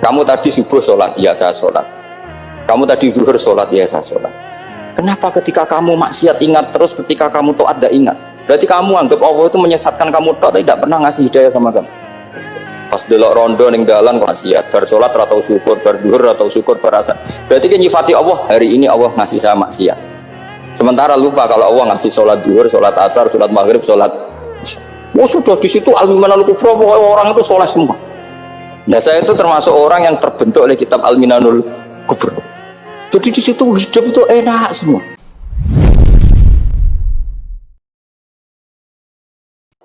Kamu tadi subuh sholat, ya saya sholat. Kamu tadi zuhur sholat, ya saya sholat. Kenapa ketika kamu maksiat ingat terus, ketika kamu taat tidak ingat? Berarti kamu anggap Allah itu menyesatkan kamu tok, tidak pernah ngasih hidayah sama kamu. Pas delok rondo ning dalan kok maksiat, bar sholat atau syukur, bar zuhur atau syukur, bar asar. Berarti kan nyifati Allah, hari ini Allah ngasih saya maksiat. Sementara lupa kalau Allah ngasih sholat zuhur, sholat asar, sholat maghrib, sholat. Oh sudah di situ al-minanul kubra, orang itu soleh semua. Nah saya itu termasuk orang yang terbentuk oleh kitab Al-Minanul Kubra. Jadi di situ hidup itu enak semua.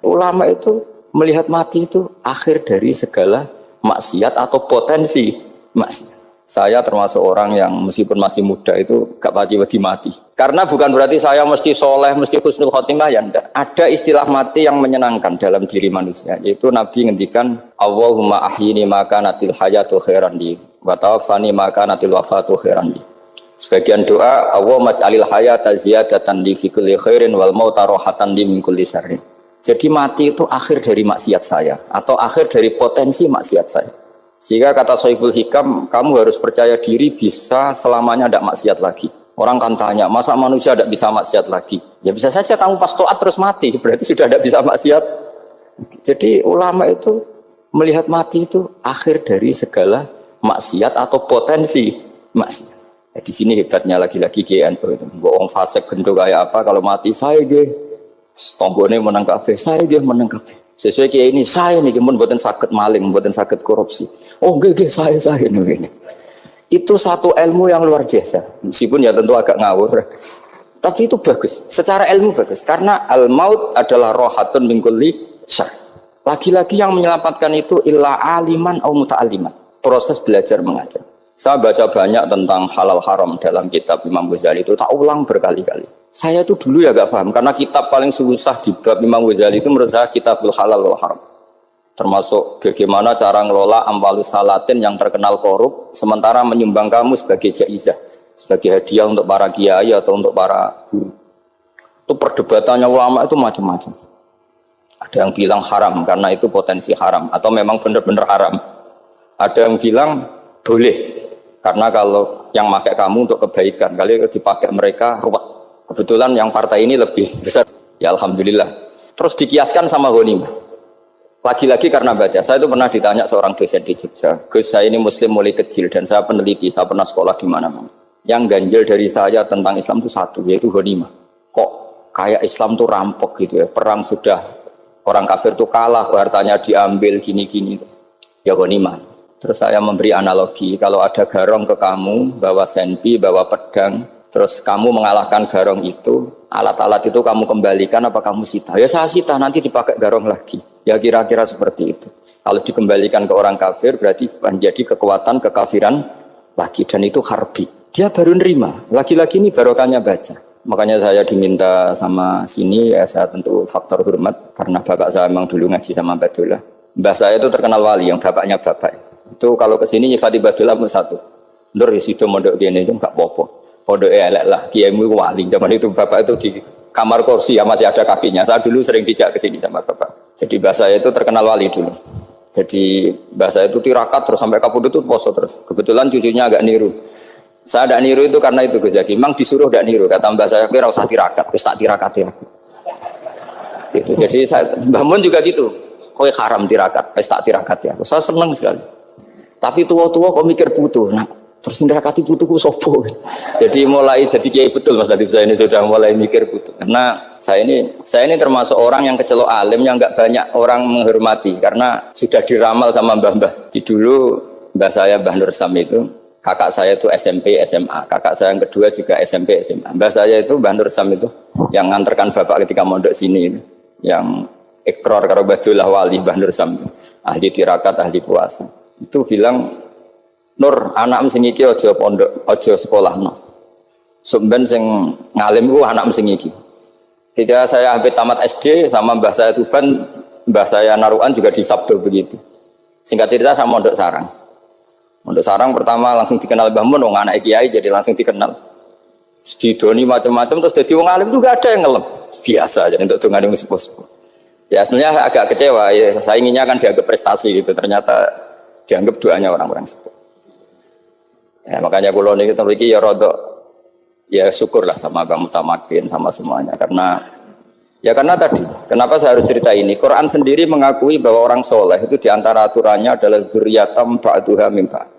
Ulama itu melihat mati itu akhir dari segala maksiat atau potensi maksiat. Saya termasuk orang yang meskipun masih muda itu gak pati-pati mati. Karena bukan berarti saya mesti soleh, mesti husnul khotimah, ya enggak. Ada istilah mati yang menyenangkan dalam diri manusia. Yaitu Nabi ngendikan, Allahumma ahyini maka natil hayatu khairan li, wa tawaffani maka natil wafatu khairan li. Sebagian doa, Allahumma maj'alil hayata ziyadatan li fi kulli khairin wal mauta rohatan li min kulli syarrin. Jadi mati itu akhir dari maksiat saya, atau akhir dari potensi maksiat saya. Sehingga kata Sohibul Hikam, kamu harus percaya diri bisa selamanya tidak maksiat lagi. Orang kan tanya, masa manusia tidak bisa maksiat lagi? Ya bisa saja kamu pas taat terus mati, berarti sudah tidak bisa maksiat. Jadi ulama itu melihat mati itu akhir dari segala maksiat atau potensi maksiat. Ya, di sini hebatnya lagi-lagi GNU itu. Bohong fasik gendong kayak apa, kalau mati saya deh. Tombone menang kabeh, saya dia menang kabeh. Sesuai kiai ini saya nih pun buatan sakit maling, buatan sakit korupsi. Oh gede saya nih. Itu satu ilmu yang luar biasa. Meskipun ya tentu agak ngawur. Tapi itu bagus. Secara ilmu bagus. Karena al-maut adalah rohatun min kulli syarr. Lagi-lagi yang menyelamatkan itu illa aliman au muta'alliman. Proses belajar mengajar. Saya baca banyak tentang halal haram dalam kitab Imam Ghazali itu. Tak ulang berkali-kali. Saya tuh dulu ya gak paham. Karena kitab paling susah di bab Imam Ghazali itu menurut saya kitabul halal wal haram. Termasuk bagaimana cara ngelola amwalus salatin yang terkenal korup. Sementara menyumbang kamu sebagai jaizah. Sebagai hadiah untuk para kiai atau untuk para guru. Itu perdebatannya ulama itu macam-macam. Ada yang bilang haram karena itu potensi haram. Atau memang benar-benar haram. Ada yang bilang boleh. Karena kalau yang pakai kamu untuk kebaikan. Kali dipakai mereka ruwet. Kebetulan yang partai ini lebih besar. Ya Alhamdulillah. Terus dikiaskan sama ghanimah. Lagi-lagi karena baca. Saya itu pernah ditanya seorang dosen di Jogja. Gus, saya ini muslim mulai kecil dan saya peneliti. Saya pernah sekolah di mana-mana. Yang ganjil dari saya tentang Islam itu satu, yaitu ghanimah. Kok kayak Islam itu rampok gitu ya. Perang sudah orang kafir itu kalah, hartanya diambil gini-gini. Ya ghanimah. Terus saya memberi analogi. Kalau ada garong ke kamu, bawa senpi, bawa pedang, terus kamu mengalahkan garong itu, alat-alat itu kamu kembalikan apa kamu sita? Ya saya sita, nanti dipakai garong lagi. Ya kira-kira seperti itu. Kalau dikembalikan ke orang kafir berarti menjadi kekuatan kekafiran lagi. Dan itu harbi. Dia baru nerima. Lagi-lagi ini barokahnya baca. Makanya saya diminta sama sini, ya saya tentu faktor hormat. Karena bapak saya memang dulu ngaji sama Badullah. Mbah saya itu terkenal wali, yang bapaknya bapak. Itu kalau kesini nyifati Badullah pun satu. Nur isido mondok gini itu enggak apa-apa. Pondok elek lah, kiaimu wali. Zaman itu bapak itu di kamar kursi ya masih ada kakinya. Saya dulu sering dijak ke sini sama bapak. Jadi mbah saya itu terkenal wali dulu. Jadi mbah saya itu tirakat terus sampai kapundhut itu poso terus. Kebetulan cucunya agak niru. Saya tidak niru itu karena itu Gus Zaki. Memang disuruh tidak niru. Kata mbah saya, kira usah tirakat, terus tak tirakati aku. Itu. Jadi saya, Mbah Mun juga gitu. Kowe haram tirakat, terus tak tirakati aku. Saya senang sekali. Tapi tua-tua kok mikir butuh. Nah, terus nirakati butuhku sopo. Jadi mulai jadi kiai betul Mas Latif, saya ini sudah mulai mikir butuh. Karena saya ini termasuk orang yang kecelok alim yang enggak banyak orang menghormati karena sudah diramal sama mbah-mbah. Di dulu mbah saya Mbah Nur Sam itu, kakak saya itu SMP SMA, kakak saya yang kedua juga SMP SMA. Mbah saya itu Mbah Nur Sam itu yang nganterkan bapak ketika mondok sini itu, yang ikrar karo Badullah wali Mbah Nur Sam, ahli tirakat, ahli puasa. Itu bilang, Nur, anak sing iki aja pondok, aja sekolahno. Sumben sing ngalim ku anak sing iki. Ketika saya hampir tamat SD sama mbah saya Tuban, mbah saya Naruan juga disabdo begitu. Singkat cerita sama Mondok Sarang. Mondok Sarang pertama langsung dikenal Mbah Mun, wong anak kiai jadi langsung dikenal. Didoni macam-macam terus jadi wong alim juga ada yang ngelem. Biasa aja untuk dongane wong sepuh-sepuh. Ya sebenarnya agak kecewa ya, saya inginnya kan dianggap prestasi gitu. Ternyata dianggap doanya orang-orang sepuh. Ya, makanya kalau ini kita ya rodok, ya syukurlah sama Bang Mutamakin sama semuanya karena tadi kenapa saya harus cerita ini? Quran sendiri mengakui bahwa orang soleh itu diantara aturannya adalah dzurriyyatam ba'duha min ba'd.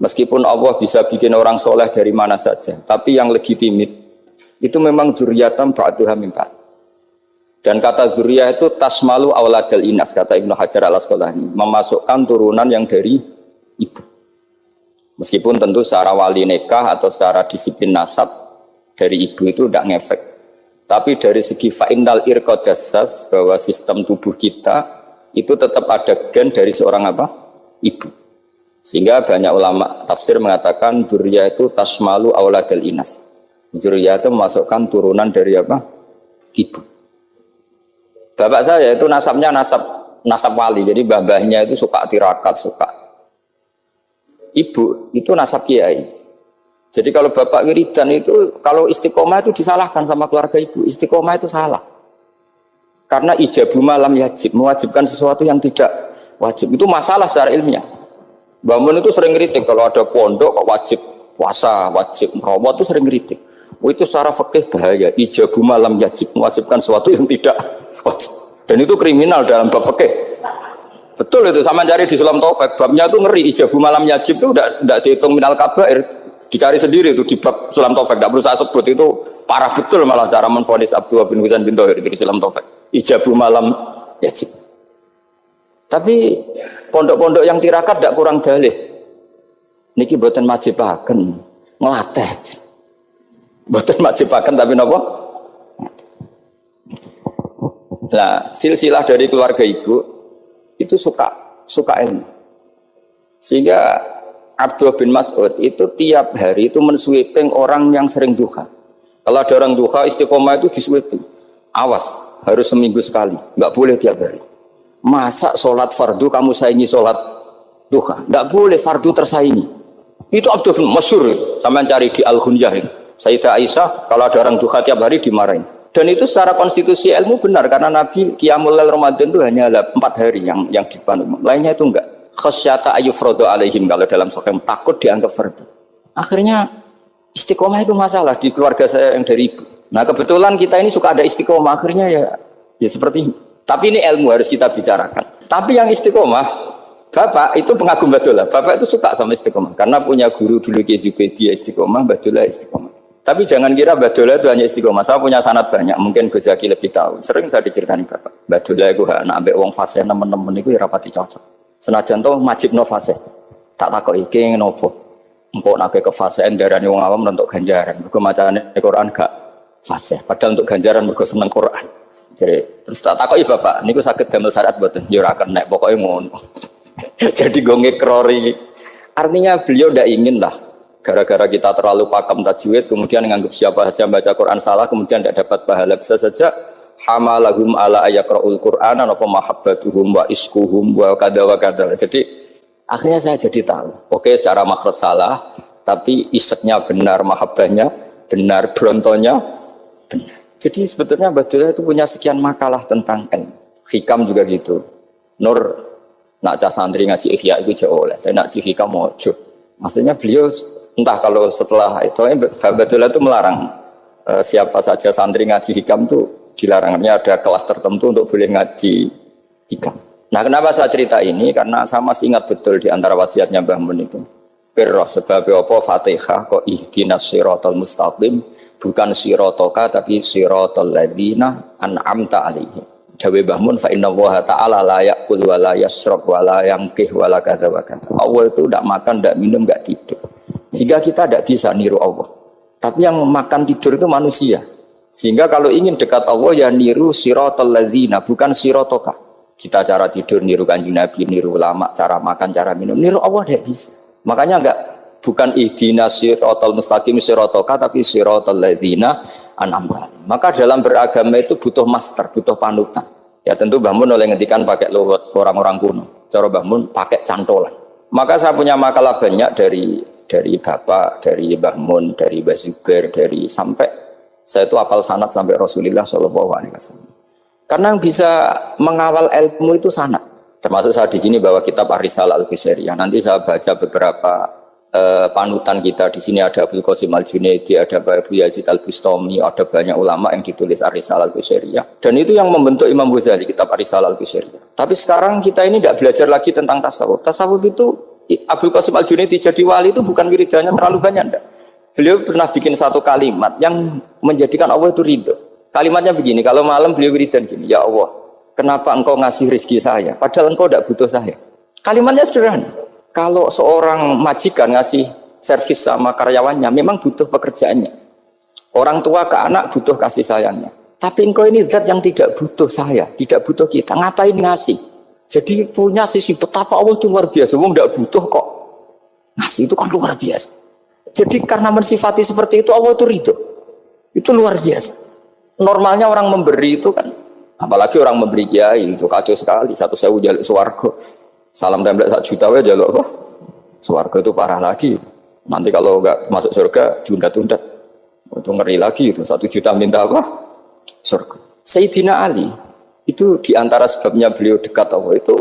Meskipun Allah bisa bikin orang soleh dari mana saja, tapi yang legitimit itu memang dzurriyyatam ba'duha min ba'd. Dan kata dzurriyyah itu tasmalu auladal inas, kata Ibnu Hajar al-Asqalani, memasukkan turunan yang dari ibu. Meskipun tentu secara wali nikah atau secara disiplin nasab dari ibu itu tidak ngefek. Tapi dari segi fa'innal irqadassas, bahwa sistem tubuh kita itu tetap ada gen dari seorang apa? Ibu. Sehingga banyak ulama tafsir mengatakan dzurriyyah itu tasmalu auladal inas. Dzurriyyah itu memasukkan turunan dari apa? Ibu. Bapak saya itu nasabnya nasab wali, jadi babahnya itu suka tirakat, suka. Ibu itu nasab kiai. Jadi kalau bapak wiridan itu, kalau istiqomah itu disalahkan sama keluarga ibu. Istiqomah itu salah. Karena ijabu malam yajib, mewajibkan sesuatu yang tidak wajib. Itu masalah secara ilmiah. Mbak Mun itu sering kritik kalau ada pondok kok wajib puasa, wajib merawat itu sering kritik. Itu secara fikih bahaya. Ijabu malam yajib, mewajibkan sesuatu yang tidak wajib. Dan itu kriminal dalam bab fikih. Betul itu, sama cari di Sulam Taufik. Babnya itu ngeri, ijabu malam yajib itu tidak dihitung minal kabair. Dicari sendiri itu di bab Sulam Taufik. Tidak perlu saya sebut, itu parah betul malah cara menvonis Abdullah bin Husain bin Thohir di Sulam Taufik. Ijabu malam yajib. Tapi pondok-pondok yang tirakat tidak kurang dalih. Niki boten majibaken, ngelatih. Boten majibaken tapi napa? Nah, silsilah dari keluarga ibu itu suka ilmu. Sehingga Abdullah bin Mas'ud itu tiap hari itu mensweeping orang yang sering duha. Kalau ada orang duha istiqomah itu disweeping. Awas, harus seminggu sekali, nggak boleh tiap hari. Masa sholat fardu kamu saingi sholat duha? Nggak boleh, fardu tersaingi. Itu Abdullah bin Masyhur, sama cari di Al-Hunyah itu. Sayyidah Aisyah kalau ada orang duha tiap hari dimarahin. Dan itu secara konstitusi ilmu benar karena Nabi Qiyamul Lail Ramadan itu hanya 4 hari yang dipandu. Lainnya itu enggak. Khasyata ayyufradu alaihim, kalau dalam sahih takut dianggap fardu. Akhirnya istiqomah itu masalah di keluarga saya yang dari ibu. Nah, kebetulan kita ini suka ada istiqomah, akhirnya ya seperti ini. Tapi ini ilmu harus kita bicarakan. Tapi yang istiqomah, Bapak itu pengagum Badullah. Bapak itu suka sama istiqomah karena punya guru dulu Ki Zubedi istiqomah, Badullah istiqomah. Tapi jangan kira Badullah itu hanya istiqomah. Saya punya sanad banyak, mungkin Gus Zaki lebih tahu. Sering saya diceritani Bapak. Badullah itu anak ambek wong fasih teman-teman itu ya rapati cocok. Senajan to majibno fasih. Tak takoki iki ngopo. Engko nek ke fasih darani wong awam untuk ganjaran. Mergo macane Quran gak fasih. Padahal untuk ganjaran mergo seneng Quran. Jadi terus tak takoki Bapak, niku saged damel syarat mboten? Ya ora kenek, pokoke ngono. Jadi go ngekrori. Artinya beliau ndak ingin lah gara-gara kita terlalu pakem tajwid kemudian nganggap siapa saja baca Quran salah kemudian tidak dapat pahala. Bisa saja hamalahum ala ayakra'ul Qur'an apa mahabbatuhum wa iskuhum wa kada wa kada. Jadi akhirnya saya jadi tahu. Oke, secara makhraj salah tapi iseknya benar, mahabbahnya benar, brontonya benar. Jadi sebetulnya Badullah itu punya sekian makalah tentang ilmu. Hikam juga gitu. Nur nak cah santri ngaji ihya itu jauh oleh. Tapi nak ngaji hikam mojo. Maksudnya beliau entah kalau setelah itu Badullah itu melarang siapa saja santri ngaji hikam itu dilarangnya ada kelas tertentu untuk boleh ngaji hikam. Nah, kenapa saya cerita ini? Karena saya masih ingat betul di antara wasiatnya Mbah Mun itu. Pirroh sebab apa Fatihah kok ihdinas siratal mustaqim, bukan siratoka tapi siratal ladzina an'amta alaihim. Dawe Mbah Mun fa inna Allaha ta'ala la ya'kul wa la yashrab wa la yamkih wa la kadza wa kadza. Allah itu tidak makan, tidak minum, tidak tidur. Sehingga kita tidak bisa niru Allah. Tapi yang makan tidur itu manusia. Sehingga kalau ingin dekat Allah ya niru siratal ladzina, bukan siratoka. Kita cara tidur niru Kanjeng Nabi, niru ulama, cara makan, cara minum, niru Allah tidak bisa. Makanya bukan ihdinas siratal mustaqim siratoka tapi siratal ladzina an'amta. Maka dalam beragama itu butuh master, butuh panutan. Ya tentu Mbah Mun oleh ngendikan pakai luhut orang-orang kuno. Cara Mbah Mun pakai cantolan. Maka saya punya makalah banyak dari Bapak, dari Mbah Mun, dari Mbah Zubair, dari sampai saya itu hafal sanad sampai Rasulullah SAW. Karena yang bisa mengawal ilmu itu sanad. Termasuk saya di sini bawa kitab Ar-Risalah Al-Qusairiyah. Nanti saya baca beberapa panutan kita. Di sini ada Abdul Qasim Al-Junaidi, ada Abu Yazid Al-Bustami, ada banyak ulama yang ditulis Ar-Risalah Al-Qusairiyah. Dan itu yang membentuk Imam Ghazali, kitab Ar-Risalah Al-Qusairiyah. Tapi sekarang kita ini tidak belajar lagi tentang tasawuf. Tasawuf itu Abdul Qasim Al-Junaidi jadi wali itu bukan wiridannya terlalu banyak, enggak. Beliau pernah bikin satu kalimat yang menjadikan Allah itu ridho. Kalimatnya begini, kalau malam beliau wiridan gini, ya Allah, kenapa engkau ngasih rezeki saya, padahal engkau tidak butuh saya. Kalimatnya sederhana. Kalau seorang majikan ngasih servis sama karyawannya, memang butuh pekerjaannya. Orang tua ke anak butuh kasih sayangnya. Tapi engkau ini zat yang tidak butuh saya, tidak butuh kita. Ngapain ngasih? Jadi punya sisi betapa Allah itu luar biasa. Wong tidak butuh kok. Ngasih itu kan luar biasa. Jadi karena mensifati seperti itu Allah itu ridho. Itu luar biasa. Normalnya orang memberi itu kan, apalagi orang memberi kiai itu kacau sekali. 1.000 jaluk swarga. Salam template 1 juta wae jaluk apa? Swarga itu parah lagi. Nanti kalau enggak masuk surga tunda-tunda. Itu ngeri lagi itu 1 juta minta apa? Surga. Sayyidina Ali itu diantara sebabnya beliau dekat Allah itu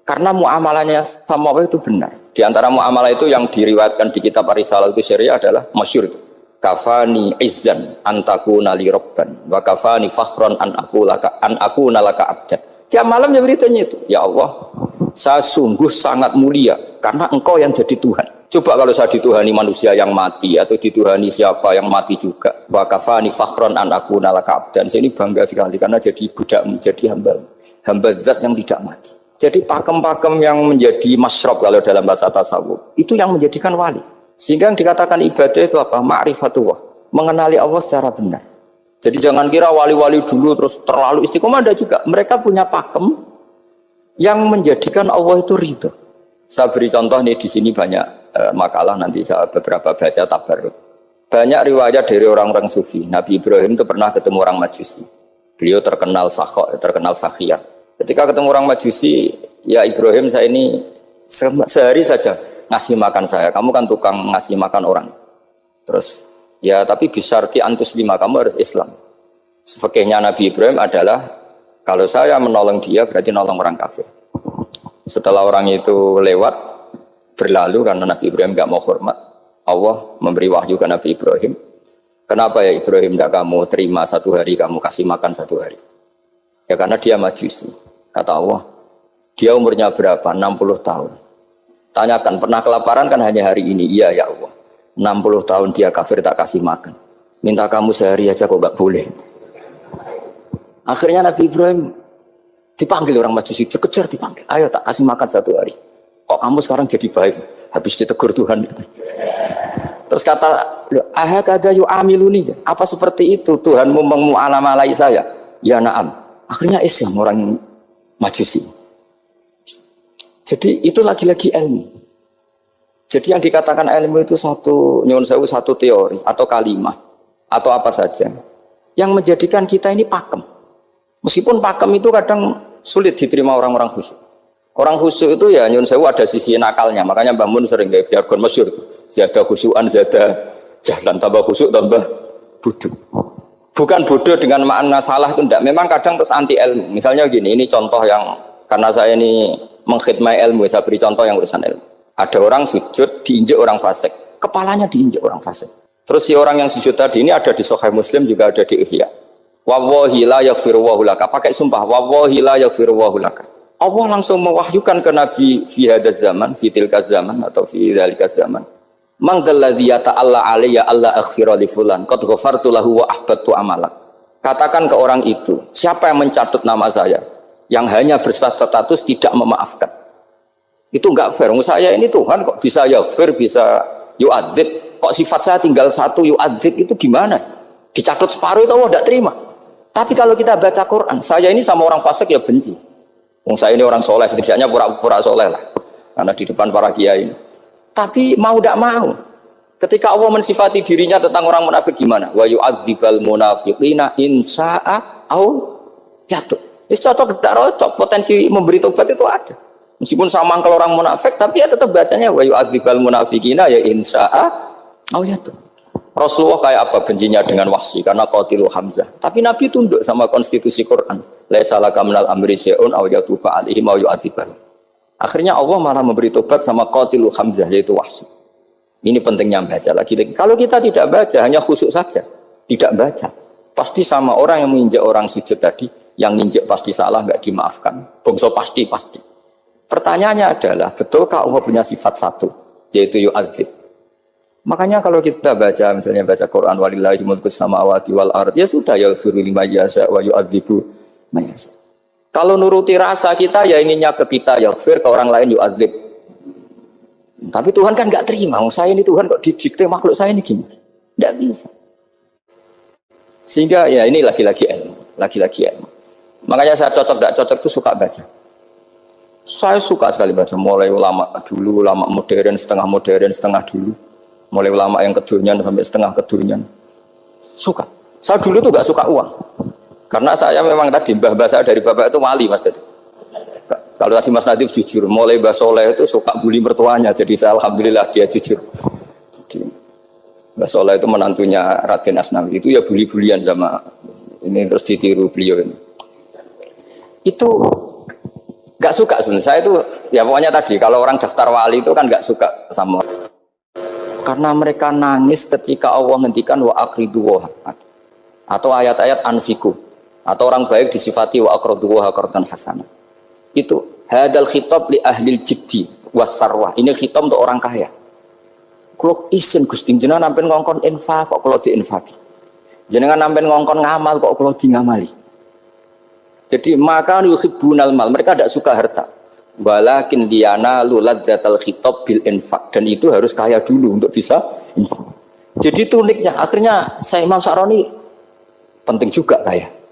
karena muamalahnya sama Allah itu benar. Di antara muamalah itu yang diriwayatkan di kitab Ar-Risalah Al-Qusairiyah adalah masyhur itu. Kafani izzan antakuna li rabban wa kafani fakhran an aku nalaka abdan. Tiap malam ya beritanya itu. Ya Allah, saya sungguh sangat mulia karena engkau yang jadi Tuhan. Coba kalau saya dituhani manusia yang mati atau dituhani siapa yang mati juga. Wa kafani fakhran an aku nalaka abdan. Saya ini bangga sekali karena jadi budakmu, jadi hamba zat yang tidak mati. Jadi pakem-pakem yang menjadi masyrab kalau dalam bahasa tasawuf itu yang menjadikan wali. Sehingga yang dikatakan ibadah itu apa? Ma'rifatullah, mengenali Allah secara benar. Jadi jangan kira wali-wali dulu terus terlalu istiqomah, ada juga. Mereka punya pakem yang menjadikan Allah itu ridho. Saya beri contoh nih di sini banyak makalah nanti saya beberapa baca tabarruk. Banyak riwayat dari orang-orang sufi. Nabi Ibrahim itu pernah ketemu orang Majusi. Beliau terkenal sakhok, terkenal sakhiyah. Ketika ketemu orang Majusi, ya Ibrahim saya ini sehari saja ngasih makan saya. Kamu kan tukang ngasih makan orang. Terus ya tapi bisarti antus lima, kamu harus Islam. Fakihnya Nabi Ibrahim adalah kalau saya menolong dia berarti nolong orang kafir. Setelah orang itu lewat berlalu karena Nabi Ibrahim gak mau hormat, Allah memberi wahyu ke Nabi Ibrahim. Kenapa ya Ibrahim tidak kamu terima 1 hari, kamu kasih makan 1 hari? Ya karena dia Majusi. Kata Allah, dia umurnya berapa? 60 tahun. Tanyakan, pernah kelaparan kan hanya hari ini? Iya ya Allah. 60 tahun dia kafir tak kasih makan. Minta kamu sehari aja kok gak boleh. Akhirnya Nabi Ibrahim dipanggil orang Majusi, dikejar dipanggil. Ayo tak kasih makan 1 hari. Kok kamu sekarang jadi baik? Habis ditegur Tuhan. Terus kata, ahakada yu'amiluni. Apa seperti itu Tuhanmu mengu'alamalai saya? Ya na'am. Akhirnya Islam orang Majusi. Jadi itu lagi-lagi ilmu. Jadi yang dikatakan ilmu itu satu teori atau kalimat atau apa saja yang menjadikan kita ini pakem. Meskipun pakem itu kadang sulit diterima orang-orang khusyuk. Orang khusyuk itu ya nyun sewu ada sisi nakalnya. Makanya Mbah Mun sering gaya jargon masyhur. Zada khusyuan, zada jalan, tambah khusyuk tambah bodoh. Bukan bodoh dengan makna salah itu enggak. Memang kadang terus anti ilmu. Misalnya gini, ini contoh yang karena saya ini mengkhidmati ilmu, saya beri contoh yang urusan ilmu. Ada orang sujud diinjek orang fasik, kepalanya diinjek orang fasik. Terus si orang yang sujud tadi ini ada di Sahih Muslim, juga ada di Ihya. Wallahi la yaghfirullahu laka. Pakai sumpah, wallahi la yaghfirullahu laka. Allah langsung mewahyukan ke Nabi fi hadzal zaman, fi tilkaz zaman atau fi dzalikaz zaman. Man dzalladzi yata'alla alayya alla aghfira li fulan qad ghafartu lahu wa ahbattu amalak. Katakan ke orang itu, siapa yang mencatut nama saya yang hanya berstatus tidak memaafkan. Itu enggak fair. Saya ini Tuhan kok bisa yaghfir, bisa yu'adzib. Kok sifat saya tinggal 1 yu'adzib itu gimana? Dicatut separuh itu Allah tidak terima. Tapi kalau kita baca Quran, saya ini sama orang fasik ya benci. Saya ini orang soleh, setidaknya pura-pura soleh lah. Karena di depan para kiai. Tapi mau tidak mau. Ketika Allah mensifati dirinya tentang orang munafik gimana? Wa yu'adzibal munafiqina in sya'a au yatub. Ini cocok tidak cocok. Potensi memberi tobat itu ada. Meskipun sama kalau orang munafik, tapi ya tetap bacanya wa yu'adzibal munafiqina ya in sya'a au yatub. Rasulullah kayak apa bencinya dengan Wahsy karena qatilu Hamzah. Tapi Nabi tunduk sama konstitusi Quran. Laisa laka minal amri syai'un aw yatuba alaihim aw yu'adzibahum. Akhirnya Allah malah memberi tobat sama qatilu Hamzah yaitu Wahsy. Ini pentingnya baca lagi. Kalau kita tidak baca, hanya khusyuk saja, tidak baca, pasti sama orang yang menginjak orang sujud tadi, yang nginjak pasti salah, nggak dimaafkan. Bongso pasti. Pertanyaannya adalah, betulkah Allah punya sifat satu, yaitu yu'adzib? Makanya kalau kita baca, misalnya baca Quran, walillahi mulkus samawati wal ard, ya sudah, yaghfiru liman yasha wa yu'adzibu man yasha. Kalau nuruti rasa kita, ya inginnya ke kita, yaghfir, ke orang lain yu'adzib. Tapi Tuhan kan nggak terima, saya ini Tuhan kok didikte makhluk saya ini gimana? Nggak bisa. Sehingga ya ini lagi-lagi ilmu. Makanya saya cocok tidak cocok itu suka baca. Saya suka sekali baca, mulai ulama dulu, ulama modern, setengah dulu, mulai ulama yang kedunian sampai setengah kedunian. Suka. Saya dulu tuh nggak suka uang, karena saya memang tadi mbah saya dari bapak itu wali mas tadi. Kalau tadi Mas Nadif jujur, mulai Mbah Soleh itu suka bully mertuanya, jadi saya alhamdulillah dia jujur. Jadi Mbah Soleh itu menantunya Raden Asnawi, itu ya bully-bulian sama ini terus ditiru beliau ini. Itu nggak suka sebenarnya. Saya itu ya pokoknya tadi kalau orang daftar wali itu kan nggak suka sama, karena mereka nangis ketika Allah menghentikan wa aqridu wa atau ayat-ayat anfiku atau orang baik disifati wa aqridu wa qardan hasanah. Itu hadal khitab li ahlil jibdi wasarwah. Ini khitab untuk orang kaya. Kalau isin Gusti jenengan nampen ngongkon infak kok kalau diinfaki. Jenengan nampen ngongkon ngamal kok kalau di ngamali. Jadi maka yuhibbunal mal, mereka tidak suka harta. Walakin diana luladzatal khitab bil infak, dan itu harus kaya dulu untuk bisa infak. Jadi itu uniknya. Akhirnya saya Imam Sa'roni penting juga kaya.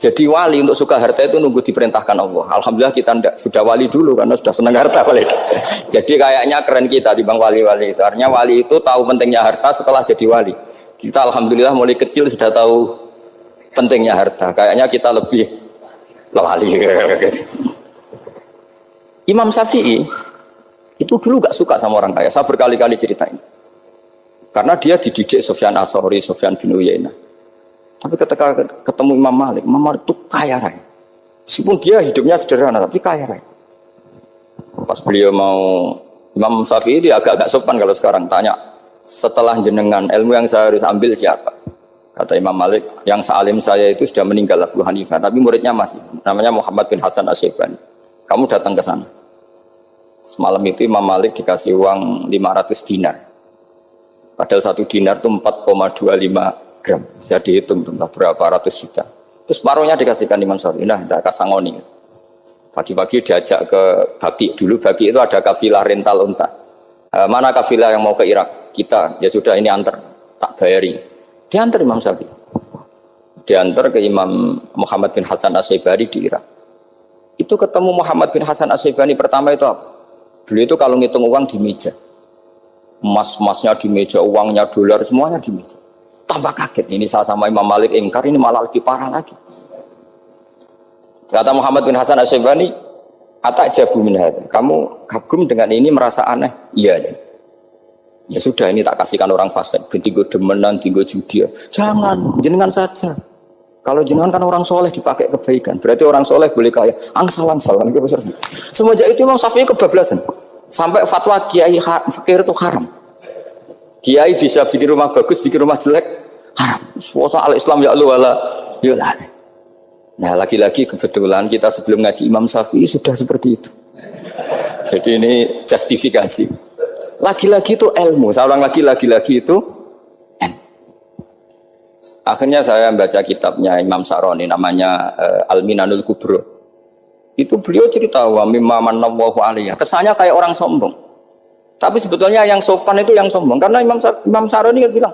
Jadi wali untuk suka harta itu nunggu diperintahkan Allah. Alhamdulillah kita enggak, sudah wali dulu karena sudah senang harta wali. Jadi kayaknya keren kita dibanding wali-wali itu. Artinya wali itu tahu pentingnya harta setelah jadi wali. Kita alhamdulillah mulai kecil sudah tahu pentingnya harta. Kayaknya kita lebih wali. Imam Syafi'i itu dulu gak suka sama orang kaya. Saya berkali-kali ceritain. Karena dia dididik Sufyan As-Tsauri, Sufyan bin Uyainah. Tapi ketika ketemu Imam Malik itu kaya raya. Meskipun dia hidupnya sederhana, tapi kaya raya. Pas beliau mau, Imam Syafi'i dia agak-agak sopan kalau sekarang tanya, setelah jenengan ilmu yang saya harus ambil siapa? Kata Imam Malik, yang sealim saya itu sudah meninggal Abu Hanifah, tapi muridnya masih, namanya Muhammad bin Hasan Asy-Syaibani. Kamu datang ke sana. Semalam itu Imam Malik dikasih uang 500 dinar. Padahal 1 dinar itu 4,25 gram, bisa dihitung berapa ratus juta. Terus separuhnya dikasihkan Imam Syafi'i. Nah, tidak kasangoni. Pagi-pagi diajak ke Baki. Dulu Baki itu ada kafilah rental unta. Mana kafilah yang mau ke Irak? Kita, ya sudah ini antar, tak bayari. Diantar Imam Syafi'i. Diantar ke Imam Muhammad bin Hasan Asy-Syaibani di Irak. Itu ketemu Muhammad bin Hasan Asy-Syaibani pertama itu apa? Beliau itu kalau ngitung uang di meja. Emas-emasnya di meja, uangnya dolar, semuanya di meja. Tambah kaget, ini saya sama Imam Malik ingkar, ini malah lebih parah lagi. Kata Muhammad bin Hasan Asy-Syaibani, "Atajabu min hadza." Kamu kagum dengan ini, merasa aneh? Iya. Ya sudah, ini tak kasihkan orang fasik, tinggo demenan, tinggo judi. Jangan, jenengan saja. Kalau jenengan kan orang soleh dipakai kebaikan, berarti orang soleh boleh kaya. Angsal-angsal. Semenjak itu Imam Syafi'i kebablasan. Sampai fatwa kiai fakir itu haram. Kiai bisa bikin rumah bagus, bikin rumah jelek, haram. Puasa al-Islam ya Allah wala yulah. Nah, lagi-lagi kebetulan kita sebelum ngaji Imam Syafi'i sudah seperti itu. Jadi ini justifikasi. Lagi-lagi itu ilmu. Saya ulang lagi itu akhirnya saya membaca kitabnya Imam Sa'roni namanya Al-Minanul Kubro. Itu beliau cerita wa mimma manallahu alaihi. Kesannya kayak orang sombong. Tapi sebetulnya yang sopan itu yang sombong, karena Imam Sa'roni kan bilang,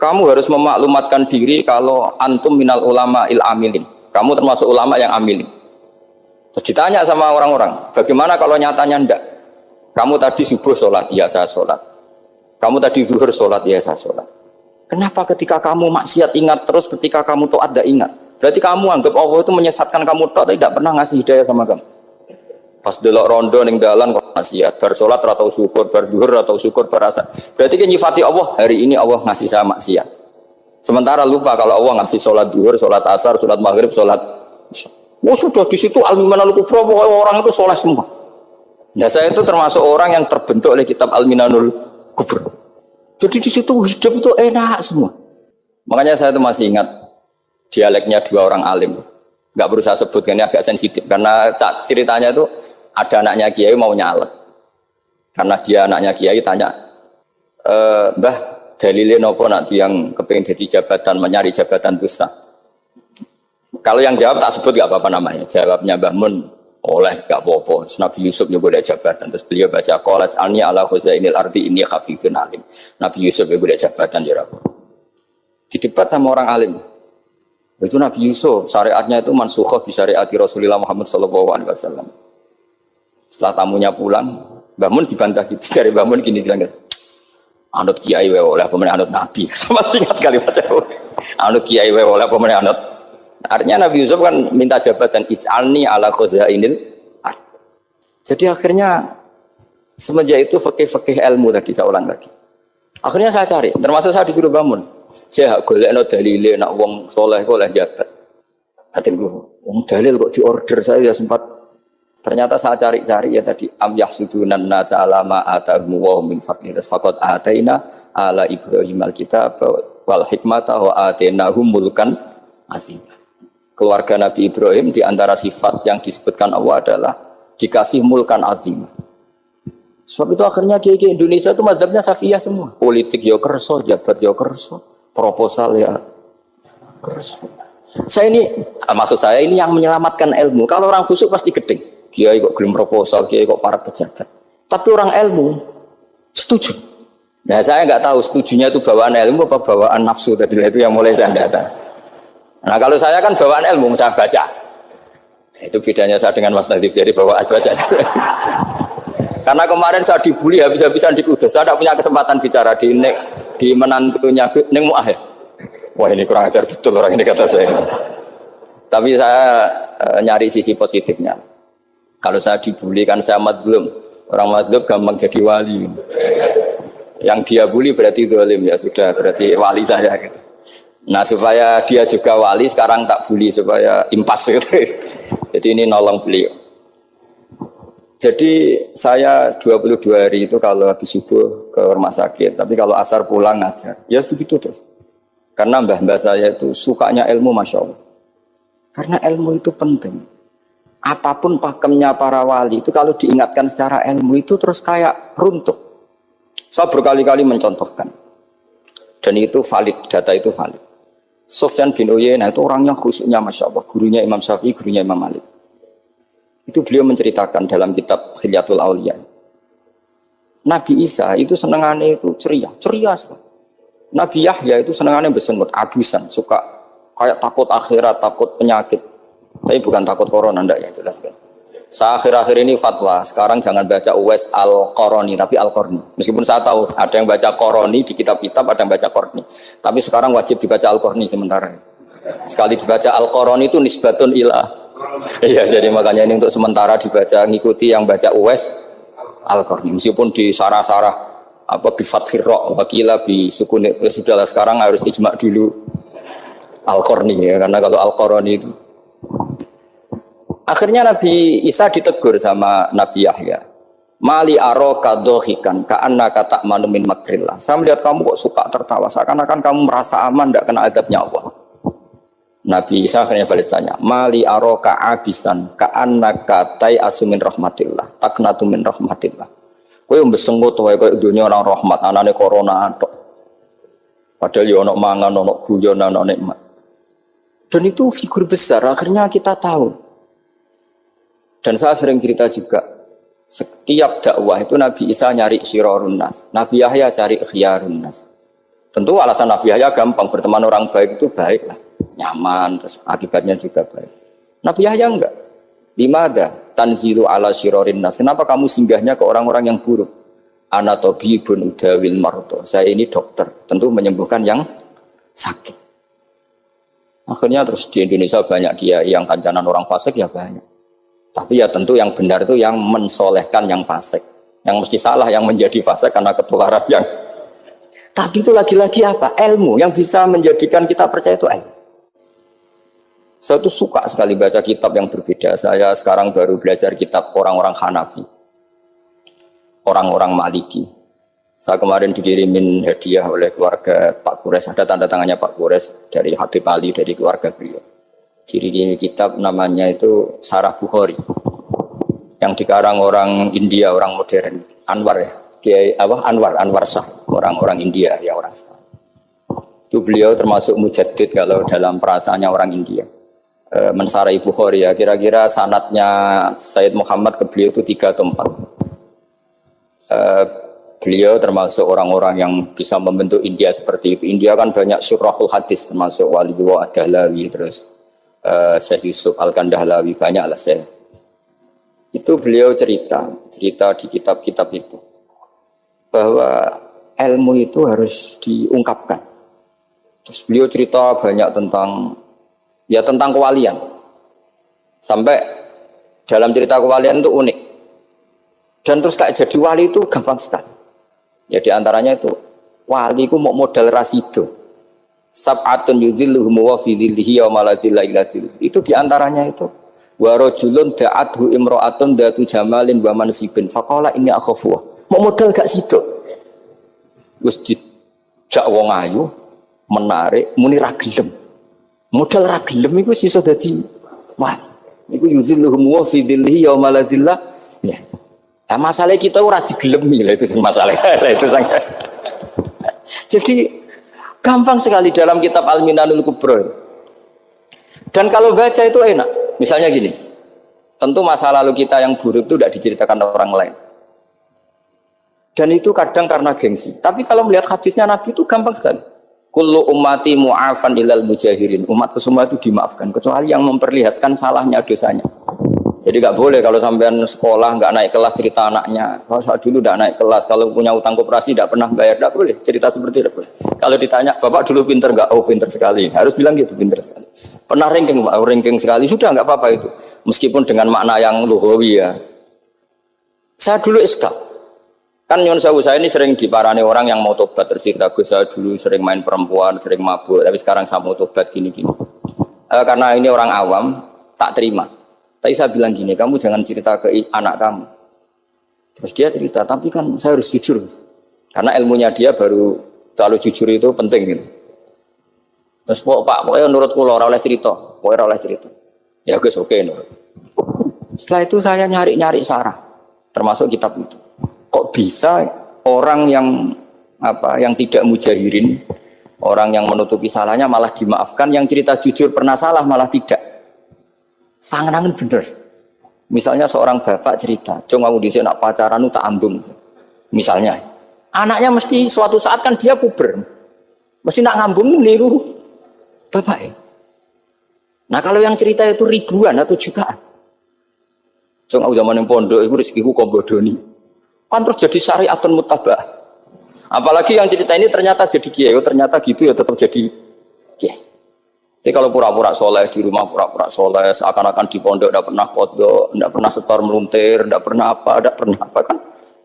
kamu harus memaklumatkan diri kalau antum minal ulama il amilin. Kamu termasuk ulama yang amilin. Terus ditanya sama orang-orang, bagaimana kalau nyatanya enggak? Kamu tadi subuh sholat, iya saya sholat. Kamu tadi zuhur sholat, iya saya sholat. Kenapa ketika kamu maksiat ingat terus, ketika kamu taat tidak ingat? Berarti kamu anggap Allah itu menyesatkan kamu tapi tidak pernah ngasih hidayah sama kamu. Pas delok rondo ning dalan kok maksiat, bar salat ora tau syukur, bar dhuwur ora tau syukur, berasa. Berarti kan nyifati Allah, hari ini Allah ngasih saya maksiat. Sementara lupa kalau Allah ngasih salat dhuwur, salat asar, salat maghrib, salat. Oh sudah di situ al-Minanul Kubro, orang itu soleh semua. Nah saya itu termasuk orang yang terbentuk oleh kitab Al-Minanul Kubur. Jadi di situ hidup itu enak semua. Makanya saya itu masih ingat dialeknya dua orang alim. Nggak perlu saya sebutkan, ini agak sensitif karena ceritanya itu ada anaknya kiai mau nyalek. Karena dia anaknya kiai tanya, Mbah dalilnya nopo nanti yang kepingin jadi jabatan, mencari jabatan itu sah. Kalau yang jawab tak sebut nggak apa-apa namanya. Jawabnya Mbah Mun oleh nggak apa-apa. Nabi Yusuf juga ada jabatan. Terus beliau baca qalat alni ala khuzainil ardi ini khafifun alim. Nabi Yusuf juga ada jabatan ya Rabb. Di debat sama orang alim. Itu Nabi Yusuf syariatnya itu mansukhoh bi syariati Rasulullah Muhammad SAW. Setelah tamunya pulang, Mbah Mun dibantah gitu. Dari Mbah Mun gini bilang, anut kiai wae oleh pemenang anut Nabi. Sama ingat kalimat itu. Anut kiai wae oleh pemenang anut. Artinya Nabi Yusuf kan minta jabatan ij'alni ala khuzainil ard. Jadi akhirnya semenjak itu fikih-fikih ilmu tadi saya ulang lagi. Akhirnya saya cari, termasuk saya disuruh bangun. Saya golekno dalile nak wong soleh kok oleh jabat. Hatinku, wong dalil kok diorder saya sempat. Ternyata saya cari-cari ya tadi am yahsudunan nasa alama atahum wa min fadlillah faqad ataina ala Ibrahim alkitab wal hikmata wa atainahum mulkan azim. Keluarga Nabi Ibrahim di antara sifat yang disebutkan Allah adalah dikasih mulkan azim. Sebab itu akhirnya kiai Indonesia itu mazhabnya Safiyah semua. Politik ya kerso, jabat ya kerso, proposal ya kerso. Saya ini, maksud saya ini yang menyelamatkan ilmu. Kalau orang khusyuk pasti gedeng. Kiai kok gelem proposal, kiai kok para pejabat. Tapi orang ilmu setuju. Nah saya nggak tahu setujunya itu bawaan ilmu apa bawaan nafsu tadi itu yang mulai saya data. Nah kalau saya kan bawaan ilmu saya baca. Itu bedanya saya dengan Mas Nadif jadi bawaan baca. Karena kemarin saya dibully habis-habisan di Kudus. Saya tidak punya kesempatan bicara di menantunya Neng Mu'ah ya. Wah ini kurang ajar betul orang ini kata saya. Tapi saya nyari sisi positifnya. Kalau saya dibully kan saya madlum. Orang madlum gampang jadi wali. Yang dia bully berarti zalim ya sudah berarti wali saya gitu. Nah supaya dia juga wali sekarang tak bully supaya impas gitu. Jadi ini nolong beliau. Jadi saya 22 hari itu kalau habis subuh ke rumah sakit. Tapi kalau asar pulang ngajar. Ya begitu terus. Karena mbah-mbah saya itu sukanya ilmu Masya Allah. Karena ilmu itu penting. Apapun pakemnya para wali itu kalau diingatkan secara ilmu itu terus kayak runtuh. Saya berkali-kali mencontohkan. Dan itu valid, data itu valid. Sufyan bin Uyainah itu orangnya khusyuknya Masya Allah. Gurunya Imam Syafi'i, gurunya Imam Malik. Itu beliau menceritakan dalam kitab Khilyatul Auliya. Nabi Isa itu senengannya itu ceria sekali. Nabi Yahya itu senengannya bersengut, abusan, suka kayak takut akhirat, takut penyakit. Tapi bukan takut corona, enggak ya jelas kan. Saya akhir-akhir ini fatwa, sekarang jangan baca Uwais Al-Qarani, tapi Al-Qarni. Meskipun saya tahu ada yang baca Qarani di kitab-kitab, ada yang baca Qarni. Tapi sekarang wajib dibaca Al-Qarni sementara. Sekali dibaca Al-Qarani itu nisbatun ilah. Iya, jadi makanya ini untuk sementara dibaca, ngikuti yang baca Uwais Al-Qarni. Meskipun di sarah-sarah apa bi fathir ra wakila bi sukun ya sudahlah sekarang harus ijma dulu Al-Qarni ya, karena kalau Al-Qarani itu akhirnya Nabi Isa ditegur sama Nabi Yahya. Mali aro kadohikan ka'anna kata manumin makrillah. Saya melihat kamu kok suka tertawa, seakan-akan kamu merasa aman tidak kena azabnya Allah. Nabi Isa akhirnya balas tanya, Mali aro ka'abisan ka'anna katai asumin rahmatillah taknatu min rahmatillah. Kowe mbesengut wae koyo dunia orang rahmat, anane corona tok. Padahal ya ono mangan, ono guyon, ono nikmat. Dan itu figur besar, akhirnya kita tahu. Dan saya sering cerita juga, setiap dakwah itu Nabi Isa nyari syirarun nas, Nabi Yahya cari khiyarun nas. Tentu alasan Nabi Yahya gampang, berteman orang baik itu baik lah, nyaman, terus akibatnya juga baik. Nabi Yahya enggak. Limada tanzilu ala syirarin nas. Kenapa kamu singgahnya ke orang-orang yang buruk? Ana tabibun udawil marto. Saya ini dokter, tentu menyembuhkan yang sakit. Akhirnya terus di Indonesia banyak kiai yang kancanan orang fasik ya banyak. Tapi ya tentu yang benar itu yang mensolehkan yang fasik. Yang mesti salah yang menjadi fasik karena ketularan yang. Tapi itu lagi-lagi apa? Ilmu yang bisa menjadikan kita percaya itu ilmu. Saya tuh suka sekali baca kitab yang berbeda. Saya sekarang baru belajar kitab orang-orang Hanafi. orang-orang Maliki. Saya kemarin dikirimin hadiah oleh keluarga Pak Kures, ada tanda tangannya Pak Kures dari Habib Ali, dari keluarga beliau. Ciri kitab namanya itu Sarah Bukhari, yang dikarang orang India, orang modern, Anwar ya, Kiai Anwar Shah, orang India ya, orang Shah. Itu beliau termasuk mujaddid kalau dalam perasaannya orang India. Mensarai Bukhari ya, kira-kira sanadnya Sayyid Muhammad ke beliau itu 3 atau 4. Beliau termasuk orang-orang yang bisa membentuk India seperti itu. India kan banyak syurahul hadis, termasuk Waliullah Ad-Dahlawi, terus Syekh Yusuf Al-Kandahlawi, banyak lah saya. Itu beliau cerita di kitab-kitab itu bahwa ilmu itu harus diungkapkan. Terus beliau cerita banyak tentang kewalian. Sampai dalam cerita kewalian itu unik. Dan terus kayak jadi wali itu gampang sekali. Ya diantaranya itu wali ku mau modal rasido. Sab'atun yuzilluhum wa fi dhillihi wa la dhilla illa dhill. Itu diantaranya itu wa rajulun da'athu imra'atun datu jamalin wa mansibin faqala inni akhafu. Mau modal gak sido. Wis dijak wong ayu menarik muni ra gelem. Modal ra gelem iku iso dadi wali. Iku yuzilluhum wa fi dhillihi wa la dhilla. Ya. Nah, masalah kita ora digelemi lah, itu masalah. Itu sangat. Jadi gampang sekali dalam kitab Al-Minanul Kubra. Dan kalau baca itu enak. Misalnya gini, tentu masa lalu kita yang buruk itu tidak diceritakan orang lain. Dan itu kadang karena gengsi. Tapi kalau melihat hadisnya Nabi itu gampang sekali. Kullu ummati mu'afan ilal mujahirin. Umatku semua itu dimaafkan kecuali yang memperlihatkan salahnya, dosanya. Jadi nggak boleh kalau sampean sekolah nggak naik kelas cerita anaknya. Kalau saat dulu nggak naik kelas, kalau punya utang koperasi nggak pernah bayar, nggak boleh cerita seperti itu. Kalau ditanya, bapak dulu pinter nggak? Oh pinter sekali. Harus bilang gitu, pinter sekali. Pernah ranking pak? Ranking sekali sudah nggak apa-apa itu. Meskipun dengan makna yang lugawi ya. Saya dulu iskal. Kan nyun sewu saya ini sering diparani orang yang mau tobat, tercerita gue saya dulu sering main perempuan, sering mabuk, tapi sekarang saya mau tobat gini-gini. Karena ini orang awam, tak terima. Tapi saya bilang gini, kamu jangan cerita ke anak kamu. Terus dia cerita, tapi kan saya harus jujur. Karena ilmunya dia baru terlalu jujur itu penting gitu. Terus pokoknya menurut kula ora oleh cerita, pokoknya ora oleh cerita. Ya guys, oke nurut. Setelah itu saya nyari-nyari sarah, termasuk kitab itu. Kok bisa orang yang tidak mujahirin, orang yang menutupi salahnya malah dimaafkan, yang cerita jujur pernah salah malah tidak. Sangat bener. Misalnya seorang bapak cerita, "Cung aku dhisik nak pacaran tak ambung." Misalnya, anaknya mesti suatu saat kan dia puber. Mesti nak ngambung niru bapak ya. Nah, kalau yang cerita itu ribuan atau jutaan. Cung aku zaman yang pondok itu rezekiku kok bodoni. Kan terus jadi syariatun muttaba'ah. Apalagi yang cerita ini ternyata jadi kiai, ternyata gitu ya tetap jadi kiai. Jadi kalau pura-pura soleh di rumah, pura-pura soleh, seakan-akan di pondok tidak pernah kodok, tidak pernah setor meluntir, tidak pernah apa kan?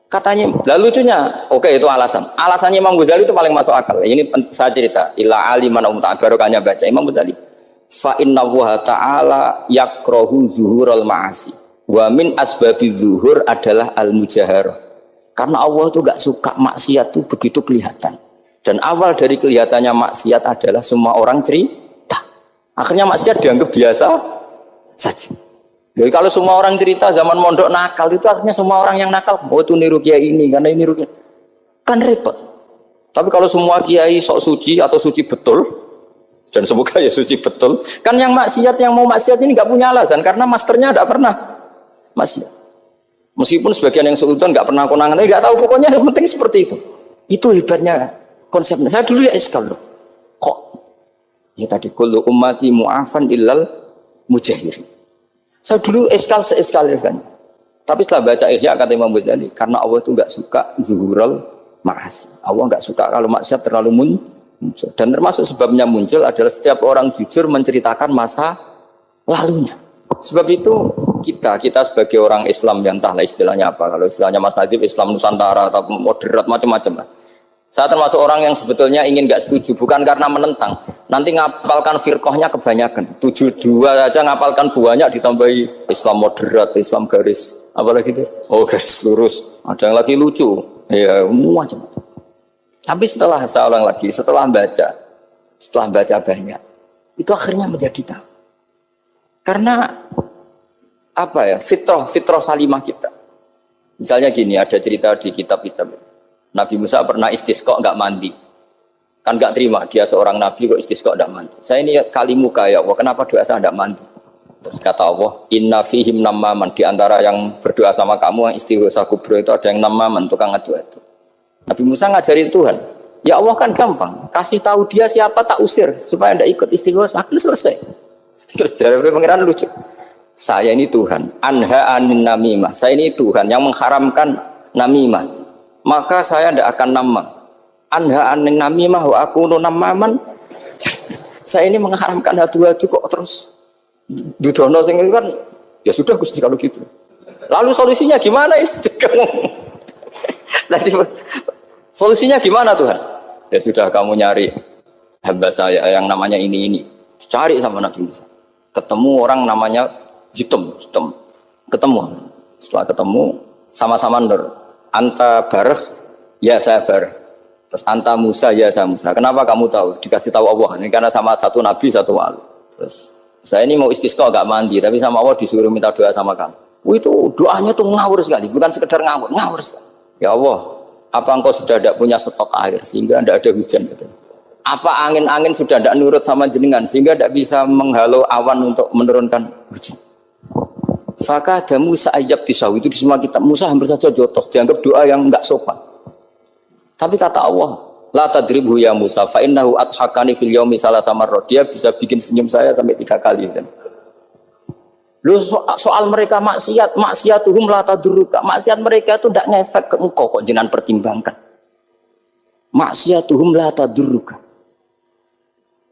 Katanya, lalu lucunya, oke itu alasan. Alasannya Imam Ghazali itu paling masuk akal. Ini saya cerita, ila aliman barokahnya baca Imam Ghazali. Fa inna Allaha ta'ala yakrohu zuhurul ma'asi. Wa min asbabi zuhur adalah al-mujaharah. Karena Allah itu gak suka maksiat itu begitu kelihatan. Dan awal dari kelihatannya maksiat adalah semua orang cerita. Akhirnya maksiat dianggap biasa saja. Jadi kalau semua orang cerita zaman mondok nakal itu akhirnya semua orang yang nakal. Oh itu niru kiai ini karena ini niru kiai. Kan repot. Tapi kalau semua kiai sok suci atau suci betul, dan semoga ya suci betul, kan yang mau maksiat ini nggak punya alasan karena masternya nggak pernah maksiat. Meskipun sebagian yang sultan nggak pernah konangan, nggak tahu pokoknya yang penting seperti itu. Itu hebatnya konsepnya. Saya dulu ya iskal loh. Kok? Ya tadi kullu ummati mu'afan illal mujahirin. Saya dulu eskal. Tapi setelah baca Ihya kata Imam Ghazali, karena Allah itu enggak suka zuhurul ma'asi. Allah enggak suka kalau maksiat terlalu muncul. Dan termasuk sebabnya muncul adalah setiap orang jujur menceritakan masa lalunya. Sebab itu kita sebagai orang Islam yang entahlah istilahnya apa. Kalau istilahnya Mas Najib Islam Nusantara atau moderat macam-macam lah. Saya termasuk orang yang sebetulnya ingin nggak setuju, bukan karena menentang. Nanti ngapalkan firqahnya kebanyakan. 72 aja ngapalkan banyak, ditambahi Islam moderat, Islam garis, apalagi itu? Oh, garis lurus. Ada yang lagi lucu. Ya, macam. Tapi setelah saya ulang lagi, setelah baca banyak, itu akhirnya menjadi tahu. Karena apa ya? Fitrah salimah kita. Misalnya gini, ada cerita di kitab-kitab. Nabi Musa pernah istisqa nggak mandi, kan nggak terima, dia seorang nabi kok istisqa nggak mandi. Saya ini kalimuka ya Allah, kenapa doa saya nggak mandi? Terus kata Allah, inna fihim namaman, di antara yang berdoa sama kamu yang istighosa kubro itu ada yang namaman, tukang ngadu itu. Nabi Musa ngajarin Tuhan, ya Allah kan gampang, kasih tahu dia siapa tak usir supaya tidak ikut istighosa, akan selesai. Terus dari pengiran lucu, saya ini Tuhan, anha anin namimah, saya ini Tuhan yang mengharamkan namimah. Maka saya tidak akan nama. Anha anin namimah wa akunu namaman. Saya ini mengharamkan hadu-hadu kok terus dudono sing kan ya sudah Gusti kalau gitu. Lalu solusinya gimana ini? Nanti solusinya gimana Tuhan? Ya sudah kamu nyari hamba saya yang namanya ini. Cari sama Nabi Musa. Ketemu orang namanya hitam. Ketemu. Setelah ketemu sama-sama nur. Anta bareh, ya saya bareh. Terus anta Musa, ya saya Musa. Kenapa kamu tahu? Dikasih tahu Allah. Ini karena sama satu nabi, satu wali. Terus saya ini mau istisqa gak mandi, tapi sama Allah disuruh minta doa sama kamu. Itu doanya tuh ngawur sekali, bukan sekedar ngawur sekali. Ya Allah, apa engkau sudah tidak punya stok air sehingga tidak ada hujan? Gitu. Apa angin-angin sudah tidak nurut sama jenengan sehingga tidak bisa menghalau awan untuk menurunkan hujan? Fakah ada Musa ajab disawi, itu di semua kitab. Musa hampir saja jotos, dianggap doa yang enggak sopan. Tapi kata Allah, la tadribhu ya Musa fa innahu adhakani fil yaumi salasa marrat. Dia bisa bikin senyum saya sampai 3 kali kan. Lu soal mereka maksiatuhum la tadurruka. Maksiat mereka itu tidak ngefek ke engkau kok jenengan pertimbangkan. Maksiatuhum la tadurruka.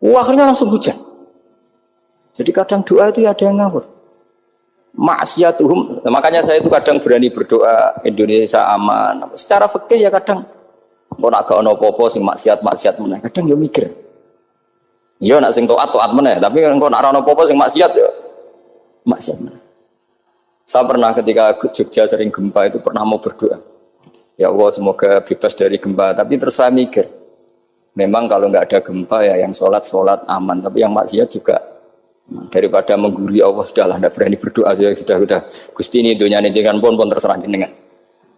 Akhirnya langsung hujan. Jadi kadang doa itu ya ada yang ngawur. Maksiatuhum, makanya saya itu kadang berani berdoa Indonesia aman. Secara fikih ya kadang kok nak gak ono apa-apa sing maksiat meneh. Kadang yo mikir. Ya nak sing taat meneh, tapi kok nak ono apa-apa sing maksiat ya maksiat meneh. Saya pernah ketika Jogja sering gempa itu pernah mau berdoa. Ya Allah semoga bebas dari gempa, tapi terus saya mikir. Memang kalau nggak ada gempa ya yang sholat aman, tapi yang maksiat juga daripada menggurui Allah sudahlah, tidak berani berdoa saya sudah Gusti ini dunia ini jangan pun terserah jenengan.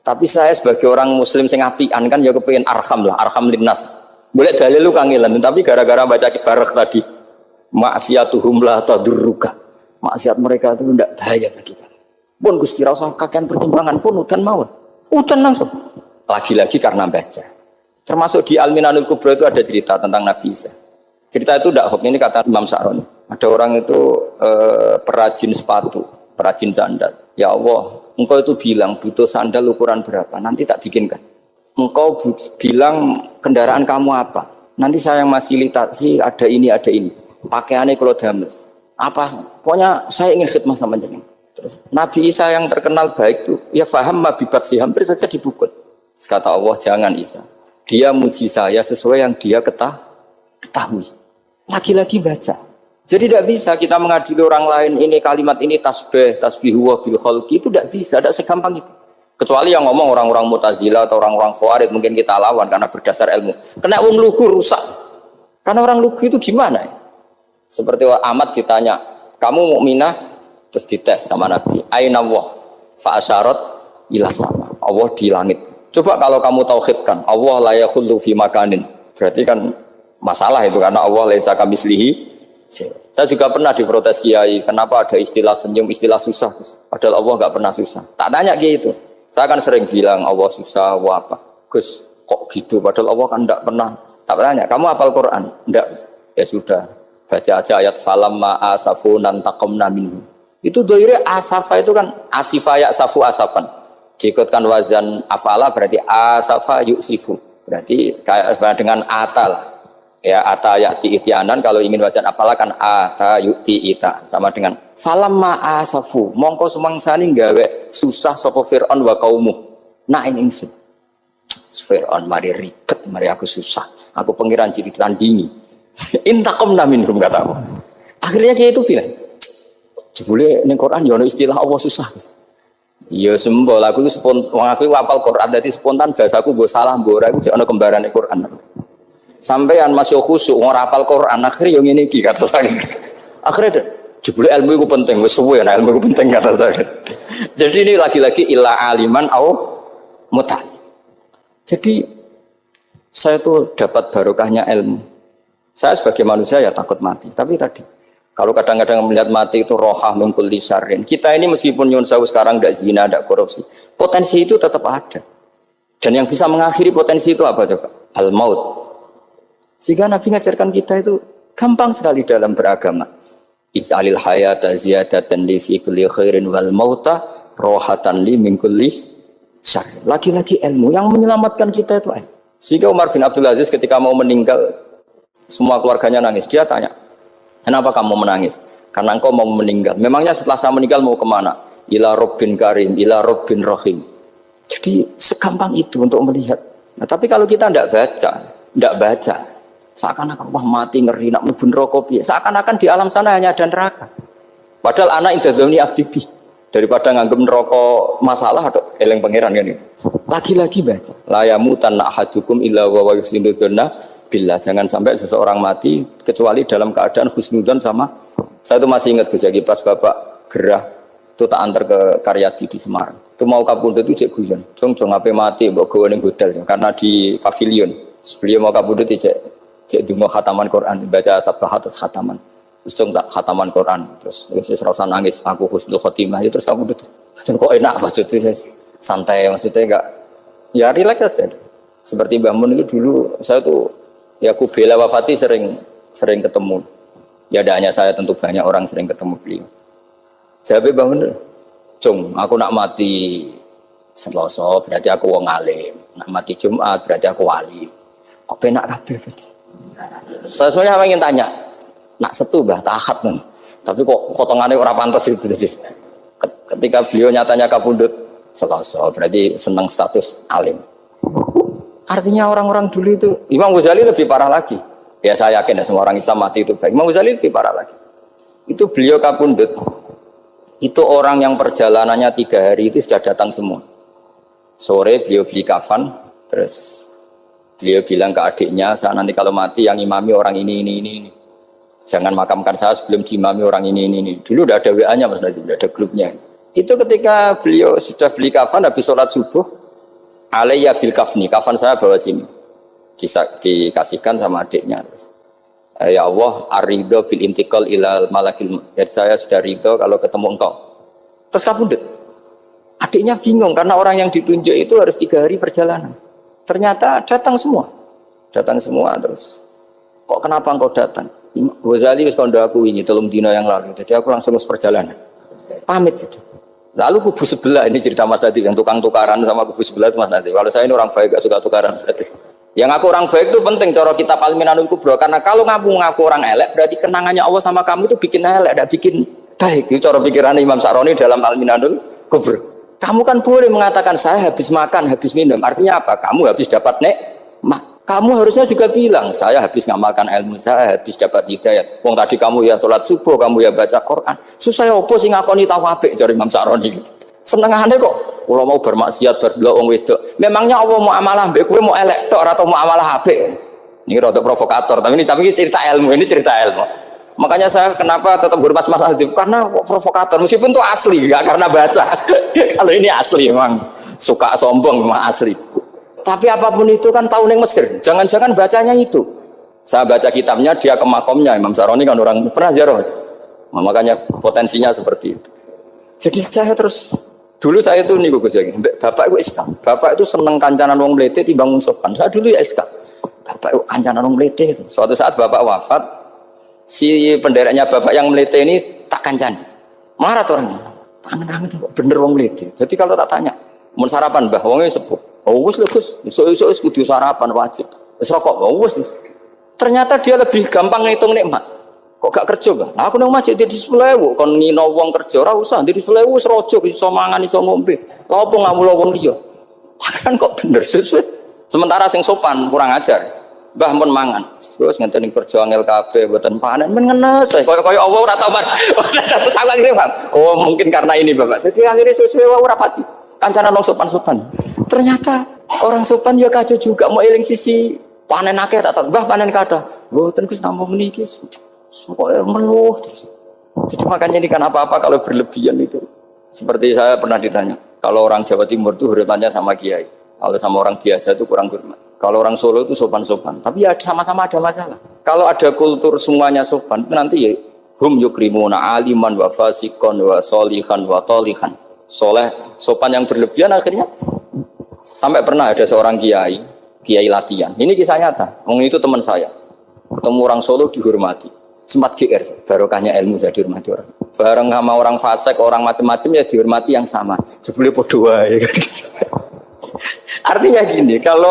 Tapi saya sebagai orang Muslim sing apian kan ya kepengen arham linnas. Boleh dalil lu kangelan, tapi gara-gara baca kibarek tadi maksiatuhum la tadurruka. Maksiat mereka itu tidak bahaya bagi kita. Pun Gusti ra usah kakean pertimbangan pun udan mawon. Udan langsung. Lagi-lagi karena baca. Termasuk di Al-Minanul Kubra itu ada cerita tentang Nabi Isa. Cerita itu tidak hoax, ini kata Imam Sa'roni. Ada orang itu perajin sepatu, perajin sandal. Ya Allah, engkau itu bilang butuh sandal ukuran berapa? Nanti tak bikinkan. Engkau bilang kendaraan kamu apa? Nanti saya yang fasilitasi ada ini. Pakaiannya kalau dames. Apa? Pokoknya saya ingin khidmah sama jenengan. Terus Nabi Isa yang terkenal baik itu, ya faham mabibat sih, hampir saja dipukul. Terus kata Allah, jangan Isa. Dia muji saya sesuai yang dia ketahui. Lagi-lagi baca. Jadi tidak bisa kita mengadili orang lain ini kalimat ini tasbihu wa bil khalqi, itu tidak bisa, tidak segampang itu. Kecuali yang ngomong orang-orang Mu'tazilah atau orang-orang Khawarij mungkin kita lawan karena berdasar ilmu. Kena wong lugu rusak. Karena orang lugu itu gimana ya? Seperti Ahmad ditanya, kamu mukminah? Terus dites sama Nabi. Aina Allah fa asyarat ila sama. Allah di langit. Coba kalau kamu tauhidkan, Allah la yakhullu fi makanin. Berarti kan masalah itu karena Allah laisa kamitslihi. Saya juga pernah diprotes kiai, kenapa ada istilah senyum, istilah susah, padahal Allah nggak pernah susah. Tak tanya gitu, saya kan sering bilang Allah susah, Allah apa, Gus kok gitu, padahal Allah kan nggak pernah. Tak tanya, kamu hafal Quran? Nggak, ya sudah, baca aja ayat falam ma'asafunan taqomna minhu. Itu doire asafa itu kan asifa ya'safu asafan. Diikutkan wazan afala berarti asafa yu'sifu, berarti kayak dengan atal. Ya ata ya'ti itianan, kalau ingin wazan afala kan ata yu'ti ita, sama dengan falamma asafu mongko sumangsani gawe susah sapa Fir'aun wa kaumu nah ingsun Fir'aun mari ribet maksiat, mari aku susah. Aku pengiran jadi tandingi. Intakomna minhum kata aku. Akhirnya dia itu bilang, jebule ning Quran yo istilah Allah susah. Iya sembol aku itu aku hafal Quran dadi spontan bahasaku mbok salah mbok ora iku ana kembarane Quran. Sampeyan masih khusyuk ora hafal Quran akhirnya yo ngene iki kata saya. Akhirnya jebule ilmu itu penting wis suwe nah ilmu itu penting kata saya. Jadi ini lagi-lagi illa aliman au muta. Jadi saya tuh dapat barokahnya ilmu. Saya sebagai manusia ya takut mati, tapi tadi kalau kadang-kadang melihat mati itu rohah min kulli syarrin. Kita ini meskipun nyun sewu sekarang tidak zina, tidak korupsi, potensi itu tetap ada. Dan yang bisa mengakhiri potensi itu apa coba? Al-maut. Sehingga Nabi ngajarkan kita itu gampang sekali dalam beragama. Ij'alil hayata ziyadatan li fi kulli khairin wal mauta rohatan li min kulli syarrin. Lagi-lagi ilmu yang menyelamatkan kita itu ilmu. Sehingga Umar bin Abdul Aziz ketika mau meninggal, semua keluarganya nangis. Dia tanya, kenapa kamu menangis? Karena engkau mau meninggal. Memangnya setelah saya meninggal mau kemana? Ila Rabbin Karim, ila Rabbin Rahim. Jadi segampang itu untuk melihat. Nah, tapi kalau kita tidak baca, seakan-akan wah mati ngeri nak mlebu neraka piye. Seakan-akan di alam sana hanya ada neraka. Padahal anak indadzoni abdibi. Daripada nganggep neraka masalah atau eleng pangeran kan ini. Lagi-lagi baca. La yamutanna ahadukum illa wa yusinuduna billah. Jangan sampai seseorang mati kecuali dalam keadaan husnudzon sama. Saya itu masih ingat Gus Yagi pas Bapak gerah itu tak antar ke Karyadi di Semarang. Itu mau kapundhut itu cek guyon. Jong ape mati mbok gawe ning hotel karena di pavilion. Sebelum mau kapundhut cek dungo khataman Quran, baca sabbahat khataman. Terus jong tak khataman Quran. Terus ora usah nangis aku husnul khotimah. Terus kapundhut. Kok enak maksudnya santai maksudnya enggak ya rileks aja. Seperti Mbah Mun itu dulu saya tuh ya aku bela wafati sering ketemu. Ya ada hanya saya tentu banyak orang sering ketemu beliau. Jawabnya Mbah Mun, "Cung, aku nak mati Selasa berarti aku wong alim. Nak mati Jumat berarti aku wali." Kok penak kabeh berarti. Saya sebenarnya ingin tanya, nak setu Mbah tahat men. Tapi kok potongannya ora pantas itu jadi. Ketika beliau nyatanya kapundhut Selasa berarti senang status alim. Artinya orang-orang dulu itu Imam Ghazali lebih parah lagi. Ya saya yakin ya semua orang Islam mati itu baik. Imam Ghazali lebih parah lagi. Itu beliau kapundhut. Itu orang yang perjalanannya 3 hari itu sudah datang semua. Sore beliau beli kafan, terus beliau bilang ke adiknya, saya nanti kalau mati yang imami orang ini. Jangan makamkan saya sebelum diimami orang ini. Dulu udah ada WA-nya Mas Nadiem, udah ada grupnya. Itu ketika beliau sudah beli kafan habis sholat subuh, alayya bil kafni, kafan saya bawa sini. Dikasihkan sama adiknya. Ya Allah, ar-ridho bil intiqal ilal malakil. Jadi saya sudah ridho kalau ketemu engkau. Terus kapundhut. Adiknya bingung karena orang yang ditunjuk itu harus 3 hari perjalanan. Ternyata datang semua terus. Kok kenapa engkau datang? Ghazali wis kandha aku wingi 3 dina yang lalu. Jadi aku langsung perjalanan. Pamit gitu. Lalu kubu sebelah ini cerita Mas Nadiem yang tukang tukaran sama kubu sebelah itu Mas Nadiem. Kalau saya ini orang baik gak suka tukaran berarti. Yang aku orang baik itu penting cara kita Al-Minanul Kubra karena kalau ngaku orang elek berarti kenangannya Allah sama kamu itu bikin elek, tidak bikin baik. Itu cara pikiran Imam Sa'roni dalam Al-Minanul Kubra. Kamu kan boleh mengatakan saya habis makan, habis minum. Artinya apa? Kamu habis dapat nikmat. Kamu harusnya juga bilang saya habis ngamalkan ilmu, saya habis dapat hidayat. Wong tadi kamu ya sholat subuh, kamu ya baca Quran. Susah opo sing ngakoni tahu apik cara Imam Sa'roni gitu. Senengane kok kalau mau bermaksiat berdelok wong wedok. Memangnya Allah mau amalah mbek kowe mau elek tok atau mau amalah apik? Ini rada provokator, tapi ini cerita ilmu, Makanya saya kenapa tetap hormat Mas Nadiem karena provokator meskipun itu asli, enggak karena baca. Kalau ini asli memang suka sombong memang asli. Tapi apapun itu kan tahu neng Mesir. Jangan-jangan bacanya itu. Saya baca kitabnya dia ke makomnya Imam Sa'roni kan orang pernah ziarah. Nah, makanya potensinya seperti itu. Jadi saya terus dulu saya itu nih Gus Yagi. Bapak itu SK. Bapak itu seneng kancanan wong mlete timbang wong sopan. Saya dulu ya SK. Bapak itu kancanan wong mlete itu. Suatu saat bapak wafat, si pendereknya bapak yang mlete ini tak kancan. Marah tuh orang. Tangan-tangan bener wong mlete. Jadi kalau tak tanya, mau sarapan Mbah wongnya sepuh. Oh wis lho Gus, esuk-esuk wis kudu sarapan wajib. Wis rokok, oh wis. Ternyata dia lebih gampang ngitung nikmat. Kok gak kerja, Bang? Aku nang masjid di 10.000, kon ngino wong kerja ora usah, di 10.000 wis rojo iso mangan iso ngombe. Lha opo ngamula wong liya? Kan kok bener sesuai. Sementara sing sopan kurang ajar. Mbah pun mangan. Terus ngenteni perjuangan LKB mboten panen men ngenes. Kaya Allah ora tau akhirnya Bang. Oh, mungkin karena ini Bapak. Jadi akhirnya sesuai ora pati. Kancanan wong sopan-sopan. Ternyata orang sopan ya kacau juga mau eling sisi panen akeh tak Mbah panen kathah. Mboten Gus namung meniki. Pokoke meluh terus. Jadi makanya ini kan apa-apa kalau berlebihan itu. Seperti saya pernah ditanya, kalau orang Jawa Timur itu hormatnya sama kiai. Kalau sama orang biasa itu kurang hormat. Kalau orang Solo itu sopan-sopan. Tapi ya sama-sama ada masalah. Kalau ada kultur semuanya sopan, nanti ya hum yukrimuna aliman wa fasikon wa solihan wa tolihan. Soleh, sopan yang berlebihan akhirnya sampai pernah ada seorang kiai latihan. Ini kisah nyata. Itu teman saya. Ketemu orang Solo dihormati. Sempat GR, barokahnya ilmu saya dihormati orang. Bareng sama orang fasik, orang macam-macam ya dihormati yang sama. Jebule podo wae kan gitu. Artinya gini, kalau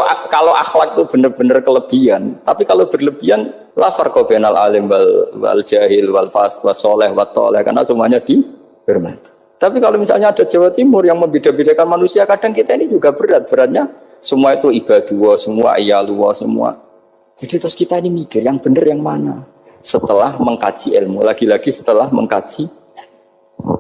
akhlak itu benar-benar kelebihan, tapi kalau berlebihan la farqa bainal alim wal jahil wal fasik was saleh wat thaleh karena semuanya dihormati. Tapi kalau misalnya ada Jawa Timur yang membeda-bedakan manusia, kadang kita ini juga beratnya semua itu ibadullah, semua iyalullah semua. Jadi terus kita ini mikir yang benar yang mana? Setelah mengkaji ilmu, lagi-lagi setelah mengkaji.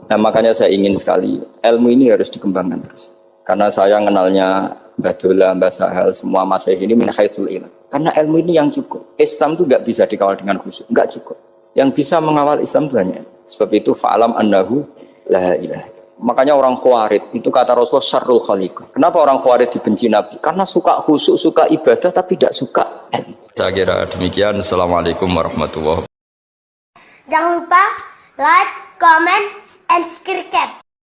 Nah makanya saya ingin sekali ilmu ini harus dikembangkan terus. Karena saya kenalnya Mbah Dola, Mbah Sahal, semua masyayikh ini min haitsul ilm. Karena ilmu ini yang cukup. Islam itu enggak bisa dikawal dengan khusyuk, enggak cukup. Yang bisa mengawal Islam itu hanya. Sebab itu fa'alam annahu la ilaha. Makanya orang Khawarij itu kata Rasulullah syarrul khaliq. Kenapa orang Khawarij dibenci Nabi? Karena suka khusyuk, suka ibadah tapi tidak suka ilmu. Saya kira demikian. Assalamualaikum warahmatullahi wabarakatuh. Jangan lupa like, comment, and subscribe.